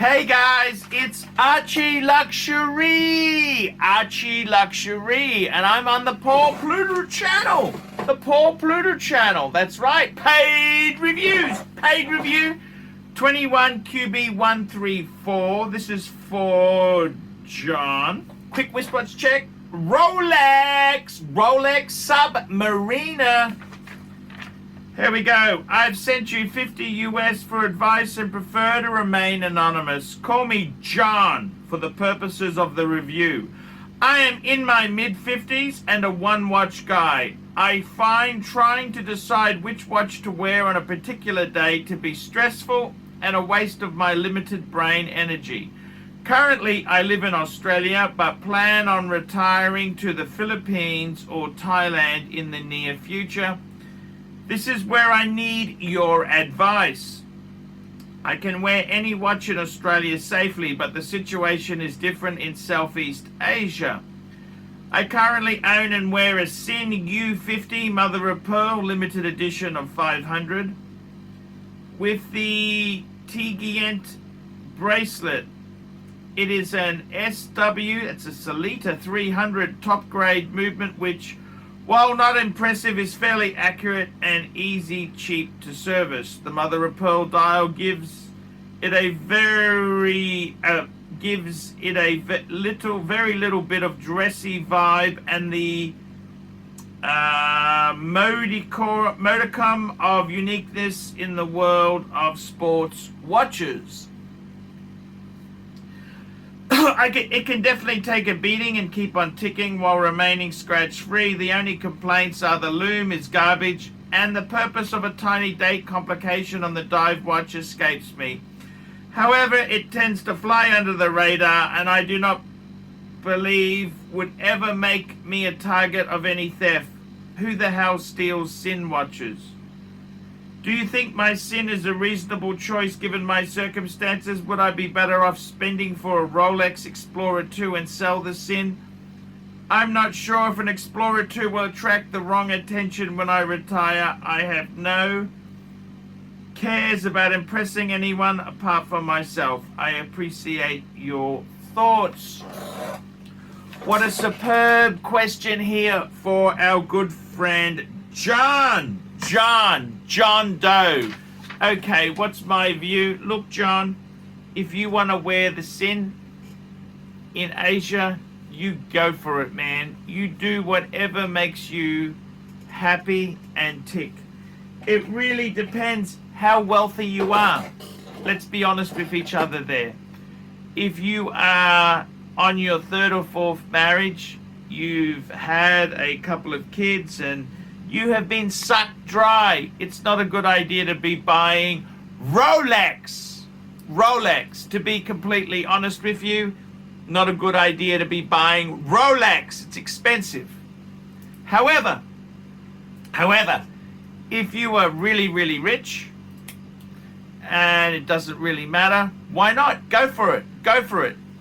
Hey guys, it's ArchieLuxury, and I'm on the Pluta channel. The Pluta channel, that's right. Paid review. 21QB134. This is for John. Quick wristwatch check. Rolex Submariner. Here we go. I've sent you 50 US for advice and prefer to remain anonymous. Call me John for the purposes of the review. I am in my mid-50s and a one-watch guy. I find trying to decide which watch to wear on a particular day to be stressful and a waste of my limited brain energy. Currently, I live in Australia, but plan on retiring to the Philippines or Thailand in the near future. This is where I need your advice. I can wear any watch in Australia safely, but the situation is different in Southeast Asia. I currently own and wear a Sinn U50 Mother of Pearl limited edition of 500 with the TINT bracelet. It is an SW, it's a Solita 300 top grade movement, which, while not impressive, is fairly accurate and easy, cheap to service. The Mother of Pearl dial gives it a very little bit of dressy vibe, and the modicum of uniqueness in the world of sports watches. It can definitely take a beating and keep on ticking while remaining scratch-free. The only complaints are the loom is garbage, and the purpose of a tiny date complication on the dive watch escapes me. However, it tends to fly under the radar, and I do not believe would ever make me a target of any theft. Who the hell steals Sinn watches? Do you think my Sinn is a reasonable choice given my circumstances? Would I be better off spending for a Rolex Explorer 2 and sell the Sinn? I'm not sure if an Explorer 2 will attract the wrong attention when I retire. I have no cares about impressing anyone apart from myself. I appreciate your thoughts. What a superb question here for our good friend John Doe. Okay, what's my view? Look, John, if you want to wear the Sinn in Asia, you go for it, man. You do whatever makes you happy and tick. It really depends how wealthy you are. Let's be honest with each other there. If you are on your third or fourth marriage, you've had a couple of kids, and you have been sucked dry, it's not a good idea to be buying Rolex. To be completely honest with you, not a good idea to be buying Rolex. It's expensive. However, if you are really, really rich and it doesn't really matter, why not? Go for it.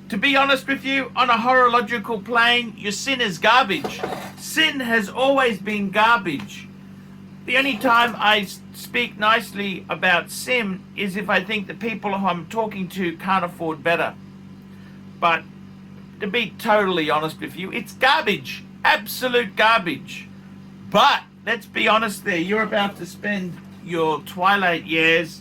To be honest with you, on a horological plane, your Sinn is garbage. Sinn has always been garbage. The only time I speak nicely about Sinn is if I think the people who I'm talking to can't afford better. But to be totally honest with you, it's garbage. Absolute garbage. But let's be honest there, you're about to spend your twilight years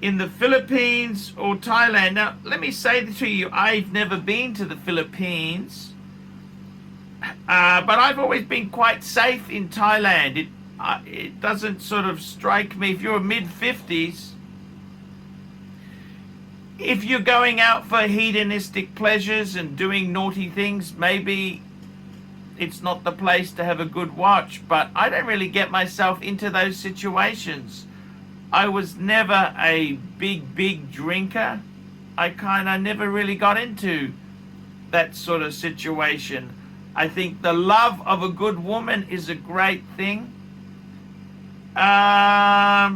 in the Philippines or Thailand. Now, let me say to you, I've never been to the Philippines, but I've always been quite safe in Thailand. It doesn't sort of strike me, if you're mid-50s, if you're going out for hedonistic pleasures and doing naughty things, maybe it's not the place to have a good watch. But I don't really get myself into those situations. I was never a big drinker. I never really got into that sort of situation. I think the love of a good woman is a great thing. I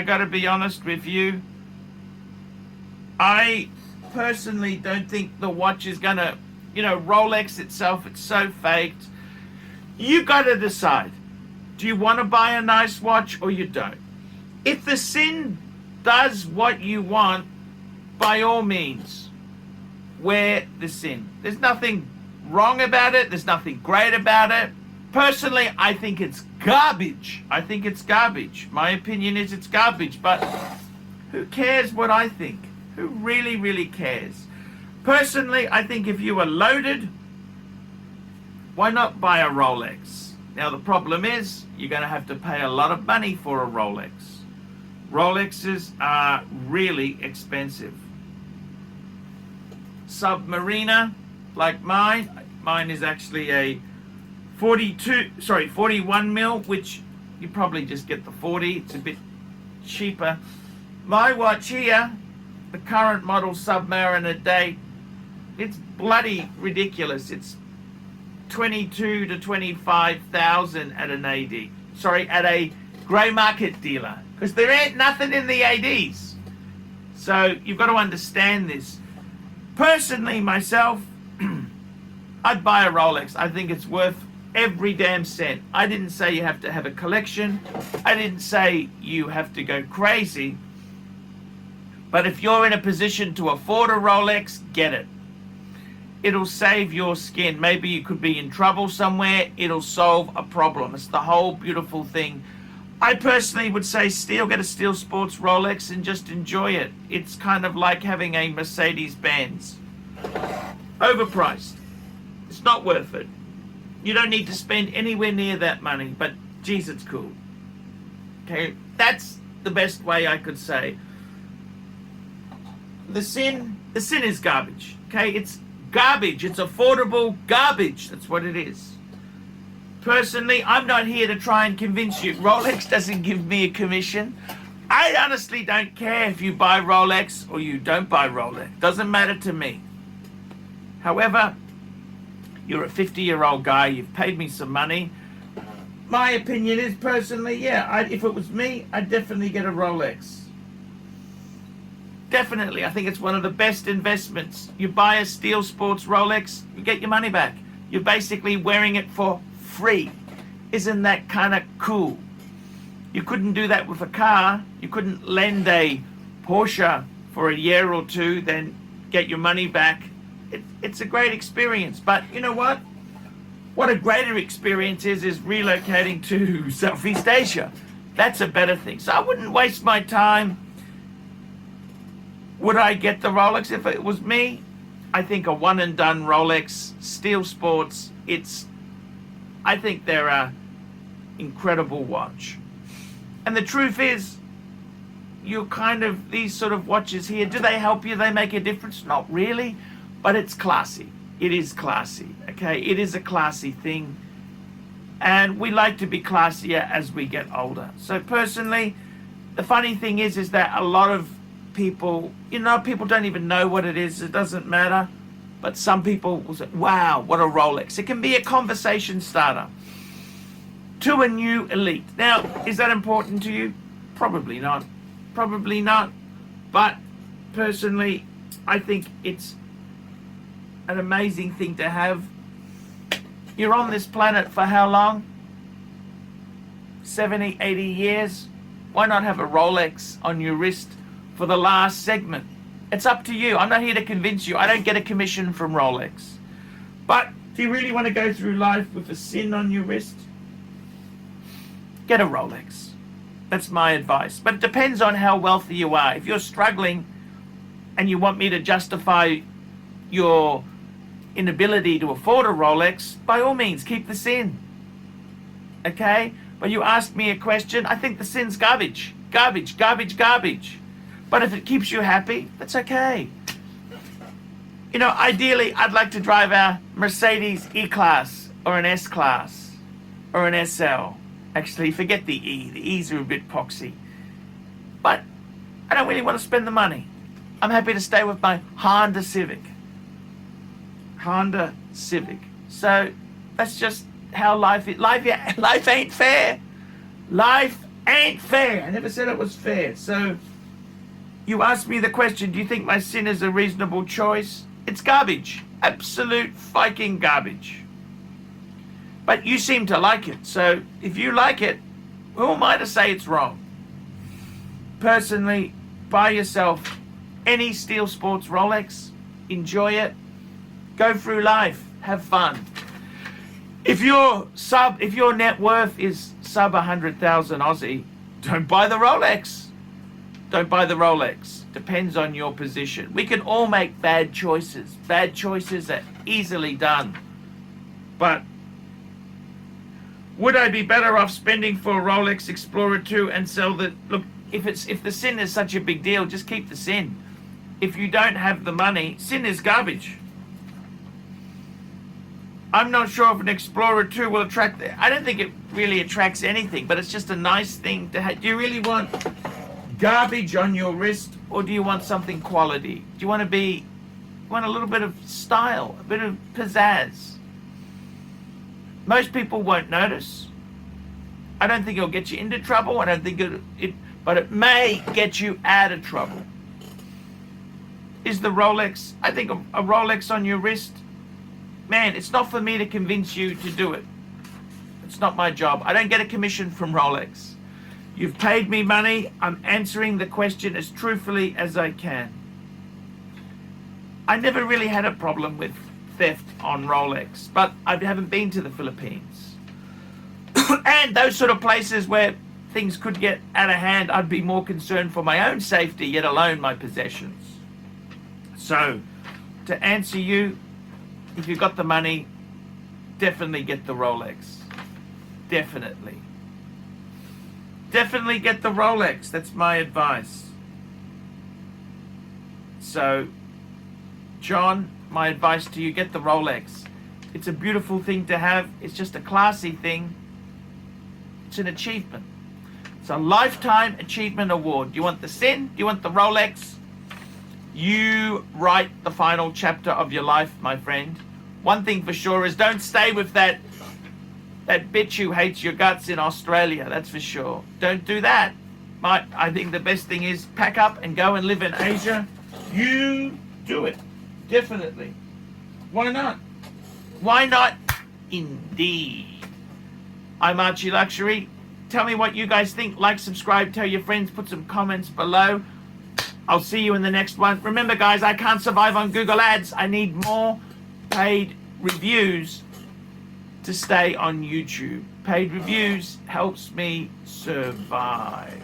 gotta be honest with you. I personally don't think the watch is gonna, Rolex itself, it's so faked. You gotta decide. Do you want to buy a nice watch or you don't? If the Sinn does what you want, by all means, wear the Sinn. There's nothing wrong about it. There's nothing great about it. Personally, I think it's garbage. I think it's garbage. My opinion is it's garbage, but who cares what I think? Who really, really cares? Personally, I think if you are loaded, why not buy a Rolex? Now, the problem is you're going to have to pay a lot of money for a Rolex. Rolexes are really expensive. Submariner, like mine is actually a 41 mil, which you probably just get the 40. It's a bit cheaper. My watch here, the current model Submariner date, it's bloody ridiculous. It's 22 to 25,000 at an AD. Sorry, at a grey market dealer, because there ain't nothing in the ADs. So you've got to understand this. Personally, myself, I'd buy a Rolex. I think it's worth every damn cent. I didn't say you have to have a collection. I didn't say you have to go crazy. But if you're in a position to afford a Rolex, get it. It'll save your skin. Maybe you could be in trouble somewhere. It'll solve a problem. It's the whole beautiful thing. I personally would say get a Steel Sports Rolex and just enjoy it. It's kind of like having a Mercedes-Benz. Overpriced. It's not worth it. You don't need to spend anywhere near that money, but geez, it's cool. Okay, that's the best way I could say. The Sinn is garbage. Okay, it's garbage. It's affordable garbage. That's what it is. Personally, I'm not here to try and convince you. Rolex doesn't give me a commission. I honestly don't care if you buy Rolex or you don't buy Rolex. Doesn't matter to me. However, you're a 50-year-old guy. You've paid me some money. My opinion is, personally, yeah, if it was me, I'd definitely get a Rolex. Definitely. I think it's one of the best investments. You buy a Steel Sports Rolex, you get your money back. You're basically wearing it for free. Isn't that kind of cool? You couldn't do that with a car. You couldn't lend a Porsche for a year or two, then get your money back. It's a great experience. But you know what? What a greater experience is relocating to Southeast Asia. That's a better thing. So I wouldn't waste my time. Would I get the Rolex if it was me? I think a one and done Rolex, Steel Sports, I think they're a incredible watch. And the truth is, these sort of watches here, do they help you? They make a difference? Not really, but it's classy. It is classy, okay? It is a classy thing. And we like to be classier as we get older. So personally, the funny thing is that a lot of people, people don't even know what it is. It doesn't matter. But some people will say, wow, what a Rolex. It can be a conversation starter to a new elite. Now, is that important to you? Probably not. Probably not. But personally, I think it's an amazing thing to have. You're on this planet for how long? 70, 80 years? Why not have a Rolex on your wrist for the last segment? It's up to you. I'm not here to convince you. I don't get a commission from Rolex. But do you really want to go through life with a Sinn on your wrist? Get a Rolex. That's my advice. But it depends on how wealthy you are. If you're struggling and you want me to justify your inability to afford a Rolex, by all means, keep the Sinn. Okay? But you asked me a question. I think the Sinn's garbage. Garbage, garbage, garbage. But if it keeps you happy, that's okay. Ideally, I'd like to drive a Mercedes E-Class or an S-Class or an SL. Actually, forget the E. The E's are a bit poxy. But I don't really want to spend the money. I'm happy to stay with my Honda Civic. Honda Civic. So that's just how life is. Life ain't fair. Life ain't fair. I never said it was fair. So you asked me the question, do you think my Sinn is a reasonable choice? It's garbage. Absolute fucking garbage. But you seem to like it. So if you like it, who am I to say it's wrong? Personally, buy yourself any Steel Sports Rolex, enjoy it, go through life, have fun. If your net worth is sub 100,000 Aussie, don't buy the Rolex. Don't buy the Rolex. Depends on your position. We can all make bad choices. Bad choices are easily done. But would I be better off spending for a Rolex Explorer 2 and sell the... Look, if the Sinn is such a big deal, just keep the Sinn. If you don't have the money, Sinn is garbage. I'm not sure if an Explorer 2 will attract... I don't think it really attracts anything, but it's just a nice thing to have. Do you really want garbage on your wrist, or do you want something quality? Do you want a little bit of style, a bit of pizzazz? Most people won't notice. I don't think it'll get you into trouble. I don't think but it may get you out of trouble. Is the Rolex, I think a Rolex on your wrist, man, it's not for me to convince you to do it. It's not my job. I don't get a commission from Rolex. You've paid me money. I'm answering the question as truthfully as I can. I never really had a problem with theft on Rolex, but I haven't been to the Philippines. And those sort of places where things could get out of hand, I'd be more concerned for my own safety, yet alone my possessions. So, to answer you, if you've got the money, definitely get the Rolex. Definitely. Definitely get the Rolex. That's my advice. So, John, my advice to you, get the Rolex. It's a beautiful thing to have. It's just a classy thing. It's an achievement. It's a lifetime achievement award. Do you want the Sinn? Do you want the Rolex? You write the final chapter of your life, my friend. One thing for sure is don't stay with that bitch who hates your guts in Australia. That's for sure. Don't do that. I think the best thing is pack up and go and live in Asia. You do it. Definitely. Why not? Why not? Indeed. I'm ArchieLuxury. Tell me what you guys think. Like, subscribe, tell your friends, put some comments below. I'll see you in the next one. Remember, guys, I can't survive on Google Ads. I need more paid reviews to stay on YouTube. Paid reviews helps me survive.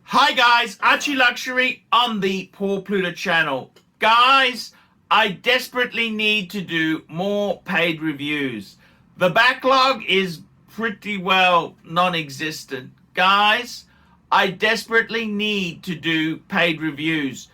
Hi guys, ArchieLuxury on the Poor Pluta channel. Guys, I desperately need to do more paid reviews. The backlog is pretty well non-existent. Guys, I desperately need to do paid reviews.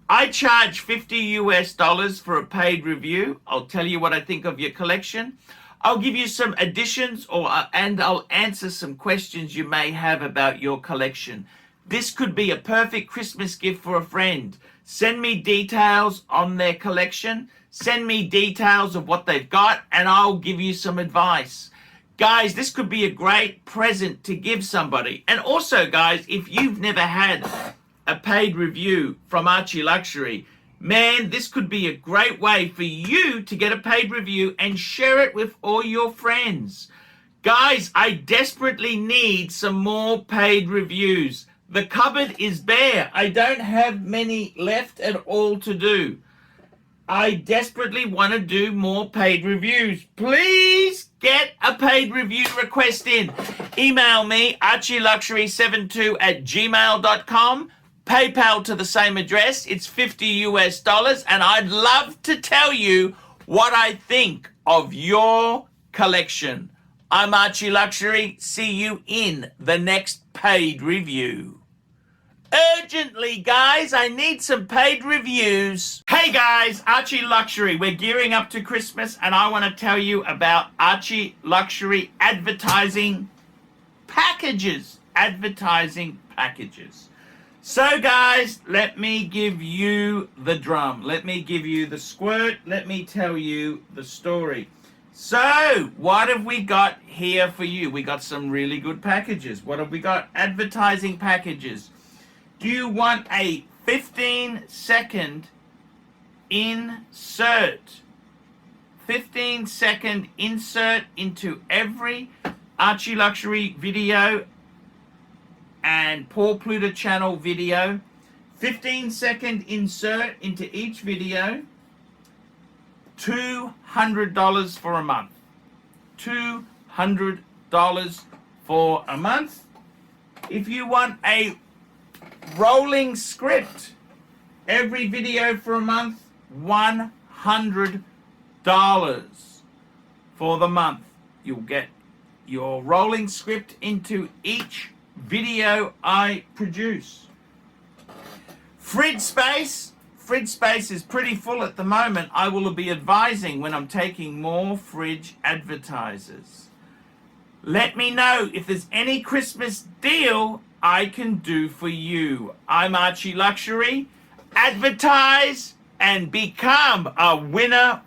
I charge $50 for a paid review. I'll tell you what I think of your collection. I'll give you some additions and I'll answer some questions you may have about your collection. This could be a perfect Christmas gift for a friend. Send me details on their collection. Send me details of what they've got and I'll give you some advice. Guys, this could be a great present to give somebody. And also, guys, if you've never had a paid review from ArchieLuxury, man, this could be a great way for you to get a paid review and share it with all your friends. Guys, I desperately need some more paid reviews. The cupboard is bare. I don't have many left at all to do. I desperately want to do more paid reviews. Please get a paid review request in. Email me, archieluxury72@gmail.com. PayPal to the same address. It's $50 and I'd love to tell you what I think of your collection. I'm ArchieLuxury. See you in the next paid review. Urgently, guys, I need some paid reviews. Hey guys, ArchieLuxury. We're gearing up to Christmas and I want to tell you about ArchieLuxury advertising packages. Advertising packages. So guys, let me give you the drum. Let me give you the squirt. Let me tell you the story. So, what have we got here for you? We got some really good packages. What have we got? Advertising packages. Do you want a 15-second insert? 15-second insert into every ArchieLuxury video and Poor Pluta channel video. 15-second insert into each video. $200 for a month. $200 for a month. If you want a rolling script, every video for a month, $100 for the month. You'll get your rolling script into each video I produce. Fridge space is pretty full at the moment. I will be advising when I'm taking more fridge advertisers. Let me know if there's any Christmas deal I can do for you. I'm ArchieLuxury. Advertise and become a winner.